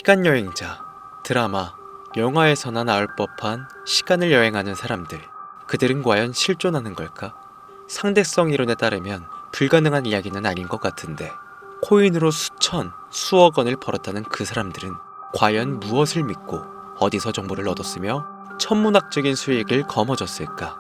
시간여행자, 드라마, 영화에서나 나올 법한 시간을 여행하는 사람들. 그들은 과연 실존하는 걸까? 상대성 이론에 따르면 불가능한 이야기는 아닌 것 같은데, 코인으로 수천, 수억 원을 벌었다는 그 사람들은 과연 무엇을 믿고 어디서 정보를 얻었으며 천문학적인 수익을 거머쥐었을까?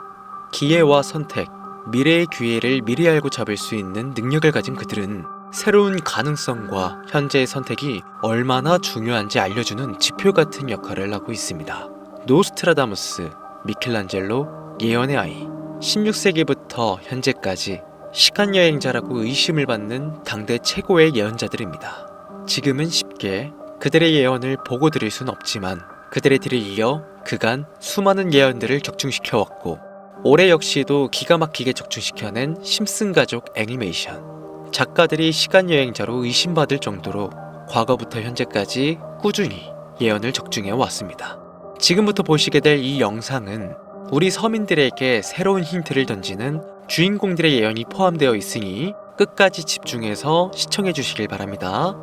기회와 선택, 미래의 기회를 미리 알고 잡을 수 있는 능력을 가진 그들은 새로운 가능성과 현재의 선택이 얼마나 중요한지 알려주는 지표 같은 역할을 하고 있습니다. 노스트라다무스, 미켈란젤로, 예언의 아이, 16세기부터 현재까지 시간여행자라고 의심을 받는 당대 최고의 예언자들입니다. 지금은 쉽게 그들의 예언을 보고 들을 순 없지만 그들의 뒤를 이어 그간 수많은 예언들을 격중시켜왔고, 올해 역시도 기가 막히게 적중시켜낸 심슨 가족 애니메이션. 작가들이 시간여행자로 의심받을 정도로 과거부터 현재까지 꾸준히 예언을 적중해 왔습니다. 지금부터 보시게 될 이 영상은 우리 서민들에게 새로운 힌트를 던지는 주인공들의 예언이 포함되어 있으니 끝까지 집중해서 시청해 주시길 바랍니다.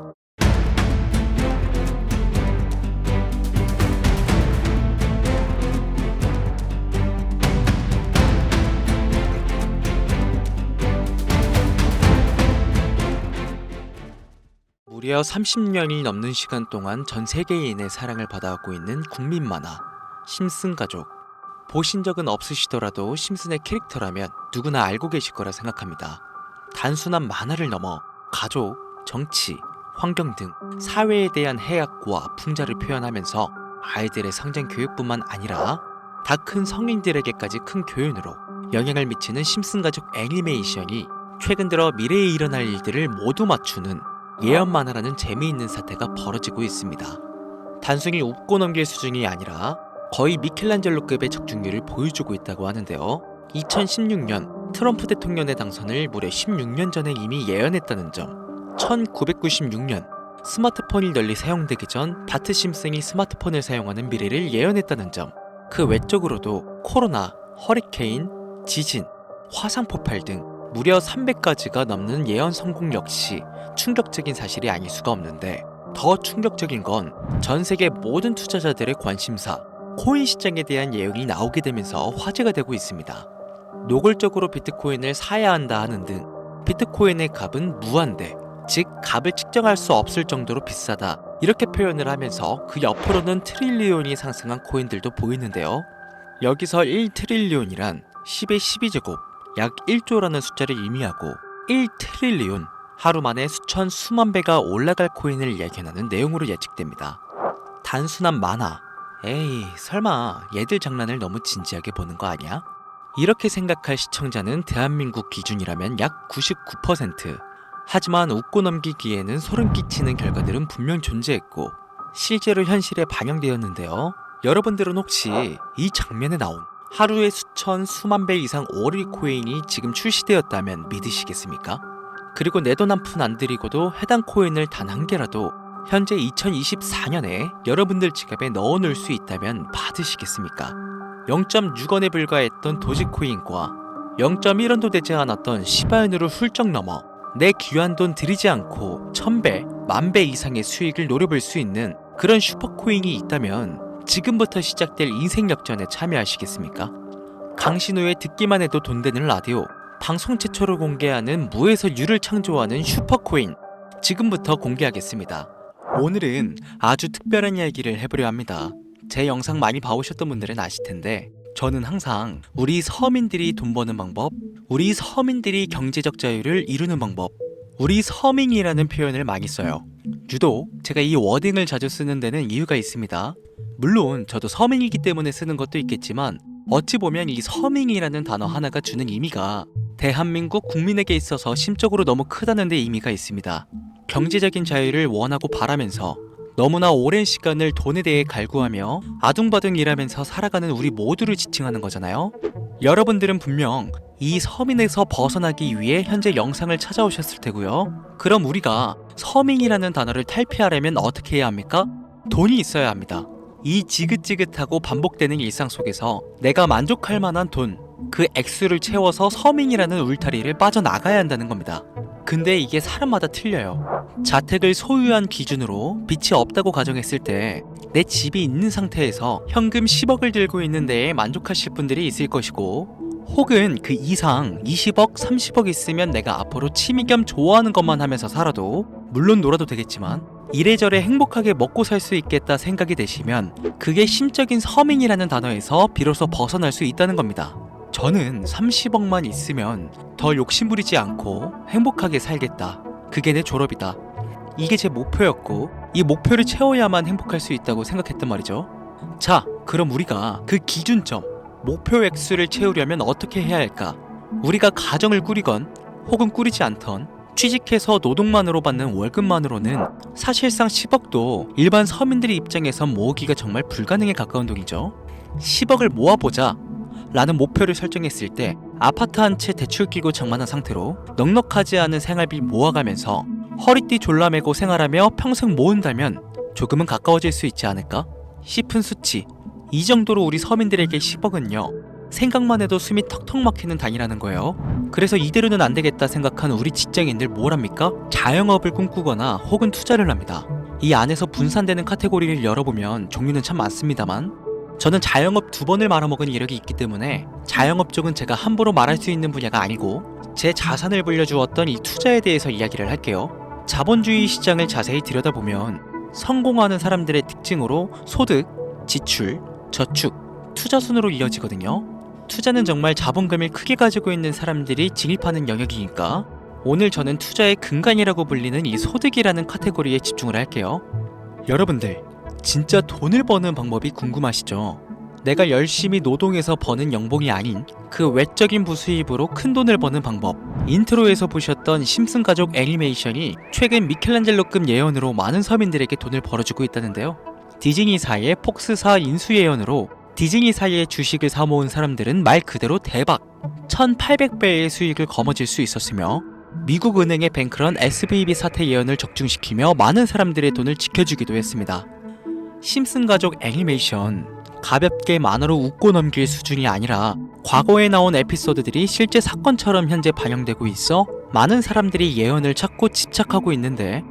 무려 30년이 넘는 시간 동안 전 세계인의 사랑을 받아오고 있는 국민 만화 심슨 가족. 보신 적은 없으시더라도 심슨의 캐릭터라면 누구나 알고 계실 거라 생각합니다. 단순한 만화를 넘어 가족, 정치, 환경 등 사회에 대한 해악과 풍자를 표현하면서 아이들의 성장 교육뿐만 아니라 다 큰 성인들에게까지 큰 교훈으로 영향을 미치는 심슨 가족 애니메이션이 최근 들어 미래에 일어날 일들을 모두 맞추는 예언 만화라는 재미있는 사태가 벌어지고 있습니다. 단순히 웃고 넘길 수준이 아니라 거의 미켈란젤로급의 적중률을 보여주고 있다고 하는데요. 2016년 트럼프 대통령의 당선을 무려 16년 전에 이미 예언했다는 점, 1996년 스마트폰이 널리 사용되기 전 바트 심슨이 스마트폰을 사용하는 미래를 예언했다는 점, 그 외적으로도 코로나, 허리케인, 지진, 화산 폭발 등 무려 300가지가 넘는 예언 성공 역시 충격적인 사실이 아닐 수가 없는데, 더 충격적인 건 전 세계 모든 투자자들의 관심사, 코인 시장에 대한 예언이 나오게 되면서 화제가 되고 있습니다. 노골적으로 비트코인을 사야 한다 하는 등 비트코인의 값은 무한대, 즉 값을 측정할 수 없을 정도로 비싸다, 이렇게 표현을 하면서 그 옆으로는 트릴리온이 상승한 코인들도 보이는데요. 여기서 1트릴리온이란 10의 12제곱, 약 1조라는 숫자를 의미하고 1트릴리온, 하루 만에 수천 수만 배가 올라갈 코인을 예견하는 내용으로 예측됩니다. 단순한 만화, 에이 설마 얘들 장난을 너무 진지하게 보는 거 아니야? 이렇게 생각할 시청자는 대한민국 기준이라면 약 99%. 하지만 웃고 넘기기에는 소름 끼치는 결과들은 분명 존재했고 실제로 현실에 반영되었는데요. 여러분들은 혹시 이 장면에 나온 하루에 수천 수만 배 이상 오르 코인이 지금 출시되었다면 믿으시겠습니까? 그리고 내 돈 한 푼 안 들이고도 해당 코인을 단 한 개라도 현재 2024년에 여러분들 지갑에 넣어놓을 수 있다면 받으시겠습니까? 0.6원에 불과했던 도지코인과 0.1원도 되지 않았던 시바인으로 훌쩍 넘어 내 귀한 돈 들이지 않고 1000배, 10,000배 이상의 수익을 노려볼 수 있는 그런 슈퍼코인이 있다면 지금부터 시작될 인생 역전에 참여하시겠습니까? 강신호의 듣기만 해도 돈 되는 라디오, 방송 최초로 공개하는 무에서 유를 창조하는 슈퍼코인, 지금부터 공개하겠습니다. 오늘은 아주 특별한 이야기를 해보려 합니다. 제 영상 많이 봐오셨던 분들은 아실텐데, 저는 항상 우리 서민들이 돈 버는 방법, 우리 서민들이 경제적 자유를 이루는 방법, 우리 서민이라는 표현을 많이 써요. 유독 제가 이 워딩을 자주 쓰는 데는 이유가 있습니다. 물론 저도 서민이기 때문에 쓰는 것도 있겠지만, 어찌 보면 이 서민이라는 단어 하나가 주는 의미가 대한민국 국민에게 있어서 심적으로 너무 크다는 데 의미가 있습니다. 경제적인 자유를 원하고 바라면서 너무나 오랜 시간을 돈에 대해 갈구하며 아둥바둥 일하면서 살아가는 우리 모두를 지칭하는 거잖아요. 여러분들은 분명 이 서민에서 벗어나기 위해 현재 영상을 찾아오셨을 테고요. 그럼 우리가 서민이라는 단어를 탈피하려면 어떻게 해야 합니까? 돈이 있어야 합니다. 이 지긋지긋하고 반복되는 일상 속에서 내가 만족할 만한 돈, 그 액수를 채워서 서민이라는 울타리를 빠져나가야 한다는 겁니다. 근데 이게 사람마다 틀려요. 자택을 소유한 기준으로 빚이 없다고 가정했을 때 내 집이 있는 상태에서 현금 10억을 들고 있는 데에 만족하실 분들이 있을 것이고, 혹은 그 이상 20억, 30억 있으면 내가 앞으로 취미 겸 좋아하는 것만 하면서 살아도, 물론 놀아도 되겠지만 이래저래 행복하게 먹고 살 수 있겠다 생각이 되시면 그게 심적인 서민이라는 단어에서 비로소 벗어날 수 있다는 겁니다. 저는 30억만 있으면 더 욕심부리지 않고 행복하게 살겠다. 그게 내 졸업이다. 이게 제 목표였고, 이 목표를 채워야만 행복할 수 있다고 생각했단 말이죠. 자, 그럼 우리가 그 기준점, 목표 액수를 채우려면 어떻게 해야 할까? 우리가 가정을 꾸리건 혹은 꾸리지 않던 취직해서 노동만으로 받는 월급만으로는 사실상 10억도 일반 서민들의 입장에선 모으기가 정말 불가능에 가까운 돈이죠. 10억을 모아보자 라는 목표를 설정했을 때 아파트 한 채 대출 끼고 장만한 상태로 넉넉하지 않은 생활비 모아가면서 허리띠 졸라매고 생활하며 평생 모은다면 조금은 가까워질 수 있지 않을까 싶은 수치. 이 정도로 우리 서민들에게 10억은요, 생각만 해도 숨이 턱턱 막히는 단위라는 거예요. 그래서 이대로는 안 되겠다 생각하는 우리 직장인들 뭘 합니까? 자영업을 꿈꾸거나 혹은 투자를 합니다. 이 안에서 분산되는 카테고리를 열어보면 종류는 참 많습니다만, 저는 자영업 2번을 말아먹은 이력이 있기 때문에 자영업 쪽은 제가 함부로 말할 수 있는 분야가 아니고 제 자산을 불려주었던 이 투자에 대해서 이야기를 할게요. 자본주의 시장을 자세히 들여다보면 성공하는 사람들의 특징으로 소득, 지출, 저축, 투자 순으로 이어지거든요. 투자는 정말 자본금을 크게 가지고 있는 사람들이 진입하는 영역이니까 오늘 저는 투자의 근간이라고 불리는 이 소득이라는 카테고리에 집중을 할게요. 여러분들, 진짜 돈을 버는 방법이 궁금하시죠? 내가 열심히 노동해서 버는 연봉이 아닌 그 외적인 부수입으로 큰 돈을 버는 방법. 인트로에서 보셨던 심슨 가족 애니메이션이 최근 미켈란젤로급 예언으로 많은 서민들에게 돈을 벌어주고 있다는데요. 디즈니사의 폭스사 인수 예언으로 디즈니사의 주식을 사모은 사람들은 말 그대로 대박 1800배의 수익을 거머쥘 수 있었으며, 미국 은행의 뱅크런 SVB 사태 예언을 적중시키며 많은 사람들의 돈을 지켜주기도 했습니다. 심슨 가족 애니메이션, 가볍게 만화로 웃고 넘길 수준이 아니라 과거에 나온 에피소드들이 실제 사건처럼 현재 반영되고 있어 많은 사람들이 예언을 찾고 집착하고 있는데,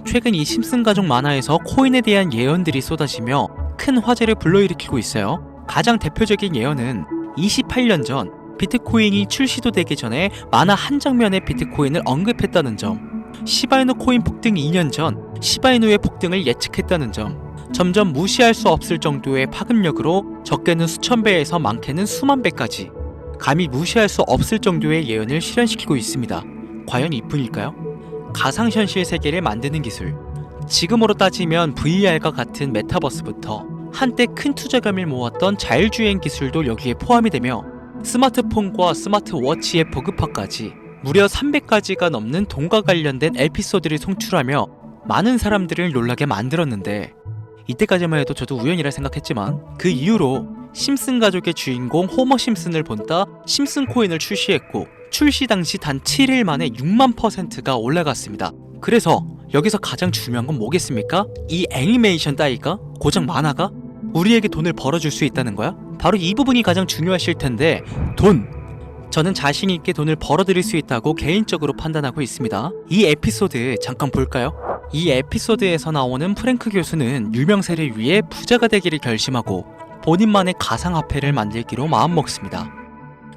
최근 이 심슨 가족 만화에서 코인에 대한 예언들이 쏟아지며 큰 화제를 불러일으키고 있어요. 가장 대표적인 예언은 28년 전 비트코인이 출시도 되기 전에 만화 한 장면에 비트코인을 언급했다는 점, 시바이누 코인 폭등 2년 전 시바이누의 폭등을 예측했다는 점, 점점 무시할 수 없을 정도의 파급력으로 적게는 수천 배에서 많게는 수만 배까지 감히 무시할 수 없을 정도의 예언을 실현시키고 있습니다. 과연 이뿐일까요? 가상현실 세계를 만드는 기술, 지금으로 따지면 VR과 같은 메타버스부터 한때 큰 투자금을 모았던 자율주행 기술도 여기에 포함이 되며 스마트폰과 스마트워치의 보급화까지 무려 300가지가 넘는 돈과 관련된 에피소드를 송출하며 많은 사람들을 놀라게 만들었는데, 이때까지만 해도 저도 우연이라 생각했지만 그 이후로 심슨 가족의 주인공 호머 심슨을 본따 심슨 코인을 출시했고, 출시 당시 단 7일 만에 6만%가 올라갔습니다. 그래서 여기서 가장 중요한 건 뭐겠습니까? 이 애니메이션 따위가, 고작 만화가 우리에게 돈을 벌어줄 수 있다는 거야? 바로 이 부분이 가장 중요하실 텐데, 돈! 저는 자신 있게 돈을 벌어들일 수 있다고 개인적으로 판단하고 있습니다. 이 에피소드 잠깐 볼까요? 이 에피소드에서 나오는 프랭크 교수는 유명세를 위해 부자가 되기를 결심하고 본인만의 가상화폐를 만들기로 마음먹습니다.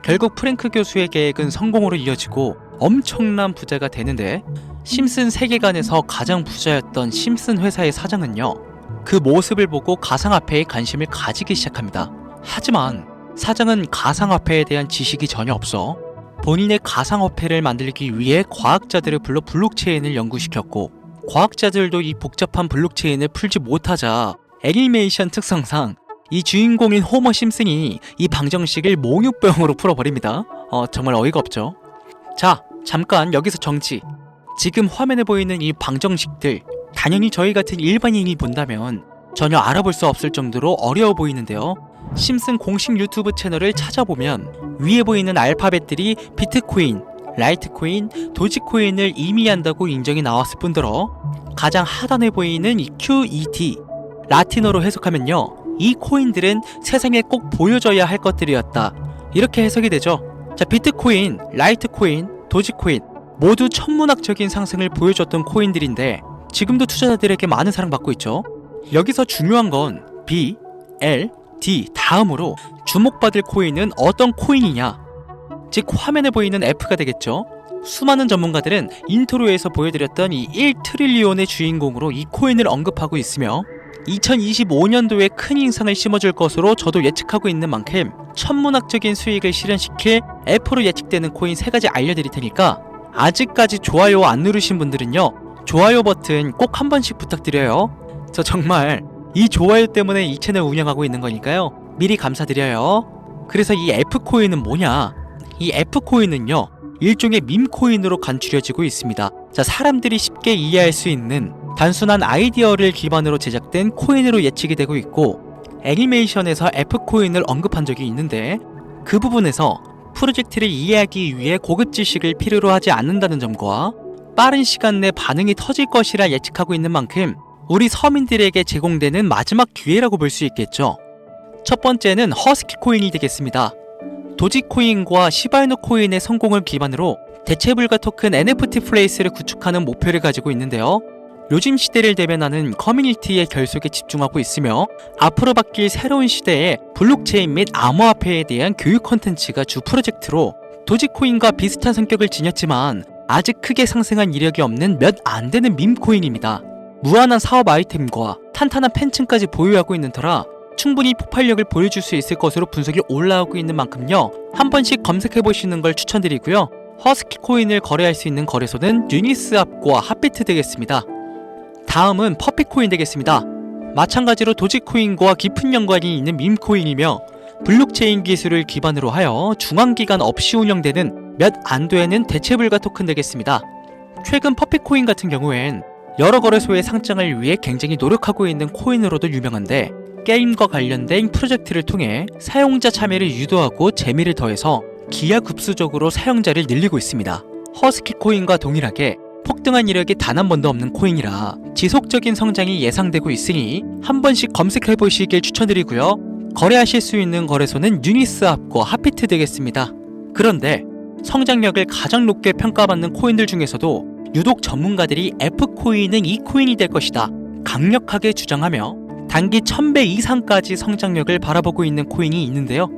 결국 프랭크 교수의 계획은 성공으로 이어지고 엄청난 부자가 되는데, 심슨 세계관에서 가장 부자였던 심슨 회사의 사장은요, 그 모습을 보고 가상화폐에 관심을 가지기 시작합니다. 하지만 사장은 가상화폐에 대한 지식이 전혀 없어 본인의 가상화폐를 만들기 위해 과학자들을 불러 블록체인을 연구시켰고, 과학자들도 이 복잡한 블록체인을 풀지 못하자 애니메이션 특성상 이 주인공인 호머 심슨이 이 방정식을 몽유병으로 풀어버립니다. 정말 어이가 없죠. 자, 잠깐 여기서 정지. 지금 화면에 보이는 이 방정식들, 당연히 저희 같은 일반인이 본다면 전혀 알아볼 수 없을 정도로 어려워 보이는데요. 심슨 공식 유튜브 채널을 찾아보면 위에 보이는 알파벳들이 비트코인, 라이트코인, 도지코인을 의미한다고 인정이 나왔을 뿐더러 가장 하단에 보이는 이 QET, 라틴어로 해석하면요, 이 코인들은 세상에 꼭 보여줘야 할 것들이었다, 이렇게 해석이 되죠. 자, 비트코인, 라이트코인, 도지코인, 모두 천문학적인 상승을 보여줬던 코인들인데 지금도 투자자들에게 많은 사랑받고 있죠. 여기서 중요한 건 B, L, D 다음으로 주목받을 코인은 어떤 코인이냐, 즉 화면에 보이는 F가 되겠죠. 수많은 전문가들은 인트로에서 보여드렸던 이 1트릴리온의 주인공으로 이 코인을 언급하고 있으며 2025년도에 큰 인상을 심어줄 것으로 저도 예측하고 있는 만큼 천문학적인 수익을 실현시킬 F로 예측되는 코인 3가지 알려드릴 테니까 아직까지 좋아요 안 누르신 분들은요, 좋아요 버튼 꼭 한 번씩 부탁드려요. 저 정말 이 좋아요 때문에 이 채널 운영하고 있는 거니까요, 미리 감사드려요. 그래서 이 F코인은 뭐냐? 이 F코인은요, 일종의 밈코인으로 간추려지고 있습니다. 자, 사람들이 쉽게 이해할 수 있는 단순한 아이디어를 기반으로 제작된 코인으로 예측이 되고 있고, 애니메이션에서 F코인을 언급한 적이 있는데 그 부분에서 프로젝트를 이해하기 위해 고급 지식을 필요로 하지 않는다는 점과 빠른 시간 내 반응이 터질 것이라 예측하고 있는 만큼 우리 서민들에게 제공되는 마지막 기회라고 볼 수 있겠죠. 첫 번째는 허스키 코인이 되겠습니다. 도지코인과 시바이누 코인의 성공을 기반으로 대체불가 토큰 NFT 플레이스를 구축하는 목표를 가지고 있는데요. 요즘 시대를 대변하는 커뮤니티의 결속에 집중하고 있으며 앞으로 바뀔 새로운 시대에 블록체인 및 암호화폐에 대한 교육 콘텐츠가 주 프로젝트로 도지코인과 비슷한 성격을 지녔지만 아직 크게 상승한 이력이 없는 몇 안 되는 밈코인입니다. 무한한 사업 아이템과 탄탄한 팬층까지 보유하고 있는 터라 충분히 폭발력을 보여줄 수 있을 것으로 분석이 올라오고 있는 만큼요, 한 번씩 검색해보시는 걸 추천드리고요. 허스키 코인을 거래할 수 있는 거래소는 유니스왑과 핫비트 되겠습니다. 다음은 퍼피코인 되겠습니다. 마찬가지로 도지코인과 깊은 연관이 있는 밈코인이며 블록체인 기술을 기반으로 하여 중앙기관 없이 운영되는 몇 안 되는 대체불가 토큰 되겠습니다. 최근 퍼피코인 같은 경우엔 여러 거래소의 상장을 위해 굉장히 노력하고 있는 코인으로도 유명한데, 게임과 관련된 프로젝트를 통해 사용자 참여를 유도하고 재미를 더해서 기하급수적으로 사용자를 늘리고 있습니다. 허스키 코인과 동일하게 폭등한 이력이 단 한 번도 없는 코인이라 지속적인 성장이 예상되고 있으니 한 번씩 검색해보시길 추천드리고요. 거래하실 수 있는 거래소는 유니스왑과 핫비트 되겠습니다. 그런데 성장력을 가장 높게 평가받는 코인들 중에서도 유독 전문가들이 F코인은 이 코인이 될 것이다 강력하게 주장하며 단기 1000배 이상까지 성장력을 바라보고 있는 코인이 있는데요.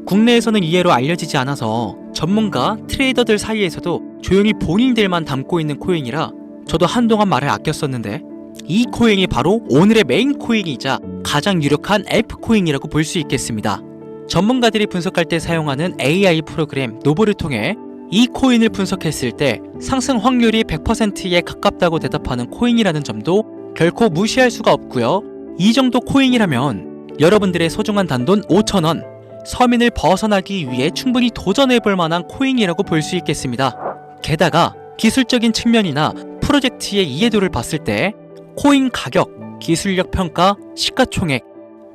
국내에서는 이해로 알려지지 않아서 전문가, 트레이더들 사이에서도 조용히 본인들만 담고 있는 코인이라 저도 한동안 말을 아꼈었는데, 이 코인이 바로 오늘의 메인 코인이자 가장 유력한 F코인이라고 볼 수 있겠습니다. 전문가들이 분석할 때 사용하는 AI 프로그램 노보를 통해 이 코인을 분석했을 때 상승 확률이 100%에 가깝다고 대답하는 코인이라는 점도 결코 무시할 수가 없고요. 이 정도 코인이라면 여러분들의 소중한 단돈 5,000원, 서민을 벗어나기 위해 충분히 도전해볼 만한 코인이라고 볼 수 있겠습니다. 게다가 기술적인 측면이나 프로젝트의 이해도를 봤을 때 코인 가격, 기술력 평가, 시가총액,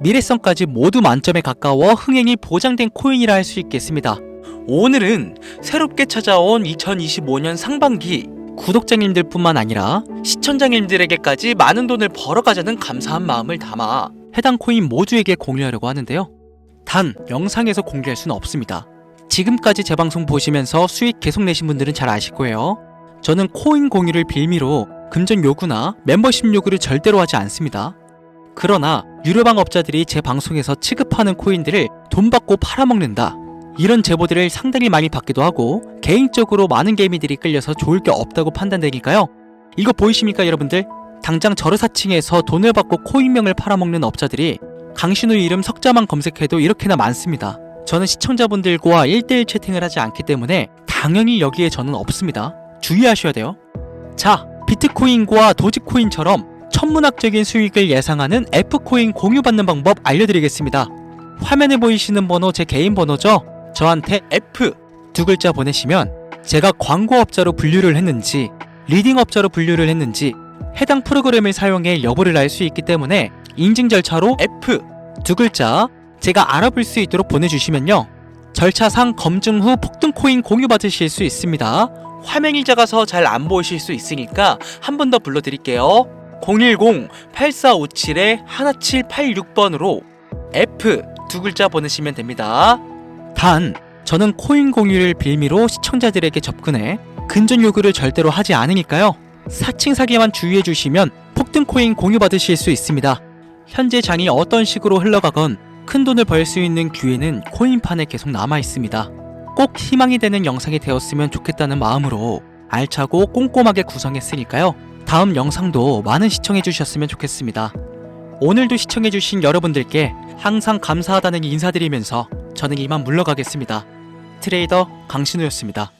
미래성까지 모두 만점에 가까워 흥행이 보장된 코인이라 할 수 있겠습니다. 오늘은 새롭게 찾아온 2025년 상반기 구독자님들 뿐만 아니라 시청자님들에게까지 많은 돈을 벌어가자는 감사한 마음을 담아 해당 코인 모두에게 공유하려고 하는데요. 단 영상에서 공개할 수는 없습니다. 지금까지 제 방송 보시면서 수익 계속 내신 분들은 잘 아실 거예요. 저는 코인 공유를 빌미로 금전 요구나 멤버십 요구를 절대로 하지 않습니다. 그러나 유료방 업자들이 제 방송에서 취급하는 코인들을 돈 받고 팔아먹는다, 이런 제보들을 상당히 많이 받기도 하고 개인적으로 많은 개미들이 끌려서 좋을 게 없다고 판단되니까요. 이거 보이십니까 여러분들? 당장 저르사칭에서 돈을 받고 코인명을 팔아먹는 업자들이 강신우 이름 석자만 검색해도 이렇게나 많습니다. 저는 시청자분들과 1대1 채팅을 하지 않기 때문에 당연히 여기에 저는 없습니다. 주의하셔야 돼요. 자, 비트코인과 도지코인처럼 천문학적인 수익을 예상하는 F코인 공유받는 방법 알려드리겠습니다. 화면에 보이시는 번호 제 개인 번호죠? 저한테 F 두 글자 보내시면 제가 광고업자로 분류를 했는지 리딩업자로 분류를 했는지 해당 프로그램을 사용해 여부를 알 수 있기 때문에 인증 절차로 F 두 글자 제가 알아볼 수 있도록 보내주시면요, 절차상 검증 후 폭등코인 공유 받으실 수 있습니다. 화면이 작아서 잘 안 보이실 수 있으니까 한 번 더 불러드릴게요. 010-8457-1786번으로 F 두 글자 보내시면 됩니다. 단 저는 코인 공유를 빌미로 시청자들에게 접근해 근전 요구를 절대로 하지 않으니까요. 사칭 사기만 주의해 주시면 폭등 코인 공유 받으실 수 있습니다. 현재 장이 어떤 식으로 흘러가건 큰 돈을 벌 수 있는 기회는 코인판에 계속 남아 있습니다. 꼭 희망이 되는 영상이 되었으면 좋겠다는 마음으로 알차고 꼼꼼하게 구성했으니까요. 다음 영상도 많은 시청해 주셨으면 좋겠습니다. 오늘도 시청해 주신 여러분들께 항상 감사하다는 인사드리면서 저는 이만 물러가겠습니다. 트레이더 강신우였습니다.